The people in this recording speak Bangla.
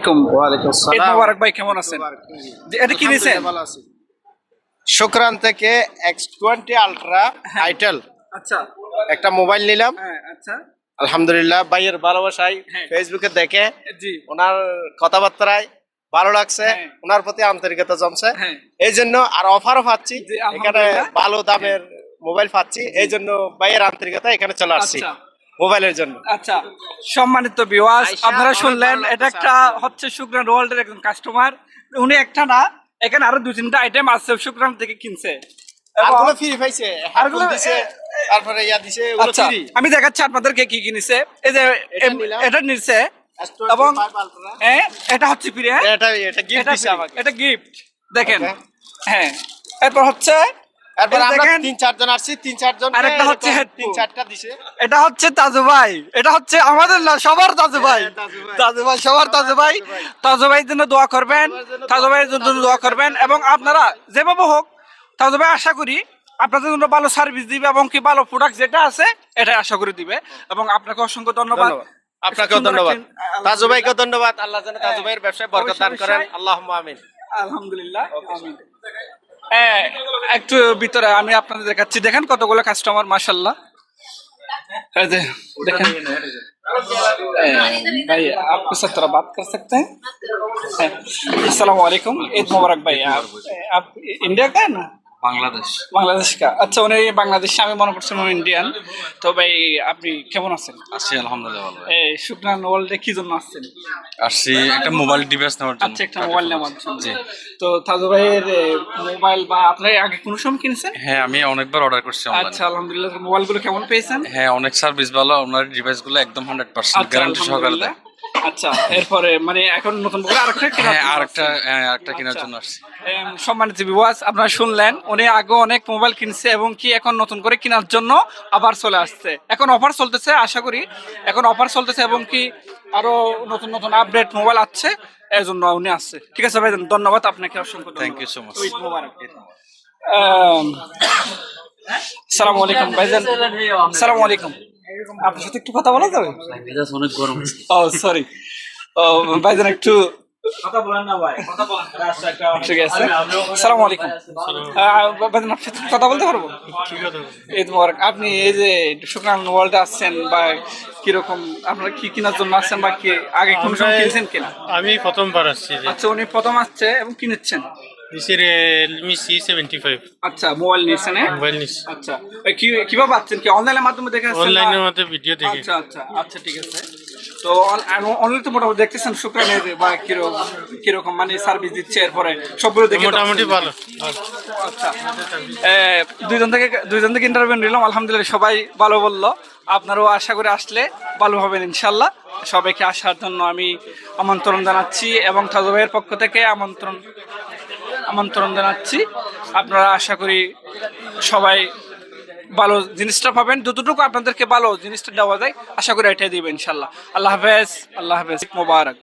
আলাইকুম। ওয়ালাইকুম ঈদ আসসালাম। মোবারক ভাই, কেমন আছেন? এটা কি নিছেন? ভালো আছি। শুকরান থেকে X20 আলট্রা আইটেল আচ্ছা। একটা মোবাইল নিলাম। হ্যাঁ, আচ্ছা। আলহামদুলিল্লাহ, ভাইয়ের ভালোবাসায় হ্যাঁ। ফেসবুকে দেখে জি। ওনার কথাবার্তায় ভালো লাগছে, হ্যাঁ। ওনার প্রতি আন্তরিকতা জমছে। হ্যাঁ। এই জন্য আর অফারও পাচ্ছি, জি, এখানে আলহামদুলিল্লাহ। ভালো দামের মোবাইল পাচ্ছি। এই জন্য ভাইয়ের আন্তরিকতা এখানে চলে আসছি আচ্ছা। মোবাইলের জন্য। আচ্ছা, সম্মানিত ভিউয়ার্স, আয়শা, আপনারা অনেক শুনলেন, ভালো এটা লাগতেছে একটা আপনার। হচ্ছে শুকরান ওয়ার্ল্ডের একজন কাস্টমার। উনি একটা না, এখানে আরো 2-3টা আইটেম আছে শুকরান থেকে কিনছে। আর এবং- গুলো ফ্রি পাইছে, আরগুলো- দিছে, তারপরে দিছে, ওগুলো আচ্ছা, ফ্রি। আমি দেখাচ্ছি আপনাদেরকে কি কিনেছে। এই যে এটা নিলাম। এটা নিচ্ছে S25 এবং আলট্রা। এটা হচ্ছে ফ্রি। এটা গিফট দিছে আমাকে। এটা গিফট দেখেন। Okay. হ্যাঁ, এরপর হচ্ছে তারপর এই আমরা দেখেন, 3-4 জন আসছি, 3-4 জন আরেকটা হচ্ছে headphone। 3-4টা দিছে। এটা হচ্ছে তাজু ভাই, এটা হচ্ছে আমাদের না, সবার তাজু ভাই। হ্যাঁ, তাজু ভাই। তাজু ভাই, সবার তাজু ভাই। তাজু ভাইয়ের জন্য দোয়া করবেন, তাজু ভাইয়ের জন্য দোয়া করবেন। এবং আপনারা যেভাবে হোক, তাজু ভাই আশা করি আপনাদের জন্য ভালো সার্ভিস দিবে এবং কি ভালো প্রোডাক্ট যেটা আছে এটা আশা করি দিবে। এবং আপনাকে অসংখ্য ধন্যবাদ। আপনাকেও সুন্দর ধন্যবাদ, একটি- তাজু ভাইকেও ধন্যবাদ। আল্লাহ যেন তাজু ভাইয়ের ব্যবসায় বরকত দান করেন, অবশ্যই। আল্লাহুম্মা আমিন। আলহামদুলিল্লাহ, আমিন। একটু ভিতরে আমি আপনাদের দেখাচ্ছি, দেখেন কতগুলো কাস্টমার, মাশাআল্লাহ। এই যে দেখেন, भाई आपके साथ थोड़ा बात कर सकते हैं? अस्सलाम वालेकुम, ईद मुबारक भाई। आप इंडिया का है ना? বাংলাদেশ। বাংলাদেশ কা? আচ্ছা, উনি বাংলাদেশে, আমি মনে করছিলাম উনি ইন্ডিয়ান। তো ভাই, আপনি কেমন আছেন? আছি আলহামদুলিল্লাহ ভালো। এই শুকরান ওয়ার্ল্ডে কি জন্য আসছেন? আসছি একটা মোবাইল ডিভাইস নেওয়ার জন্য। আচ্ছা, একটা মোবাইল নেওয়ার জন্য। জি। তো তাজু ভাইয়ের মোবাইল বা আপনার আগে কোনো সময় কিনেছেন? হ্যাঁ, আমি অনেকবার অর্ডার করছি আচ্ছা, অনলাইনে। আলহামদুলিল্লাহ। মোবাইলগুলো কেমন পেয়েছেন? হ্যাঁ, অনেক সার্ভিস ভালো, আপনার ডিভাইসগুলো একদম 100% আচ্ছা, গ্যারান্টি সহকারে আলহামদুলিল্লাহ। দেয়। আচ্ছা, এরপরে মানে এখন নতুন করে আরেকটা কেনার হ্যাঁ, জন্য আরেকটা আসছেন। আরেকটা কেনার আচ্ছা। জন্য আসছি। সম্মানিত ভিউয়ার্স, আপনারা শুনলেন, উনি আগে অনেক মোবাইল কিনছে এবং কি এখন নতুন করে কেনার জন্য আবার চলে আসছে। এখন অফার চলতেছে, আশা করি এখন অফার চলতেছে এবং কি আরো নতুন নতুন আপডেট মোবাইল আসছে, এর জন্য উনি আসছে। ঠিক আছে ভাই, ধন্যবাদ আপনাকে, অসংখ্য ধন্যবাদ। Thank you so much. Eid মোবারক। আসসালামু আলাইকুম ভাইজান। আসসালামু আলাইকুম, আপনার সাথে একটু কথা বলা যাবে? অনেক গরম। ও সরি, ও ভাইজান একটু ঠিক আছে। আসসালামু আলাইকুম, ভাইজান আপনার সাথে কথা বলতে পারবো? ঈদ মোবারক। আপনি এই যে শুকরান ওয়ার্ল্ডে আসছেন, বা কিরকম, আপনারা কি কেনার জন্য আসছেন, বা কি আগে কোন সময় কিনছেন কিনা? আমি প্রথমবার আসছি যে আচ্ছা, উনি প্রথম আসছে এবং কিনেছেন। রিয়েলমি C75 আচ্ছা, মোবাইল নিয়েছেন, হ্যাঁ? মোবাইল নিচ্ছি আচ্ছা, কিভাবে পাচ্ছেন? কি অনলাইনের মাধ্যমে দেখে আসছেন? অনলাইনের মধ্যে ভিডিও দেখে। আচ্ছা আচ্ছা আচ্ছা, ঠিক আছে। তো অনলাইন তো মোটামুটি দেখতেছেন শুকরানের বা কিরকম মানে সার্ভিস দিচ্ছে, এরপরে সবগুলো দেখে তো মোটামুটি আসছেন। ভালো। আচ্ছা, দুইজন থেকে ইন্টারভিউ নিলাম, আলহামদুলিল্লাহ সবাই ভালো বললো। আপনারাও আশা করে আসলে ভালো হবেন ইনশাল্লাহ। সবাইকে আসার জন্য আমি আমন্ত্রণ জানাচ্ছি এবং তাজু ভাইয়ের পক্ষ থেকে আমন্ত্রণ জানাচ্ছি। আপনারা আশা করি সবাই ভালো জিনিসটা পাবেন, যতটুকু আপনাদেরকে ভালো জিনিসটা দেওয়া যায় আশা করি এটাই দিবেন ইনশাল্লাহ। আল্লাহ হাফেজ, আল্লাহ হাফেজ, মোবারক।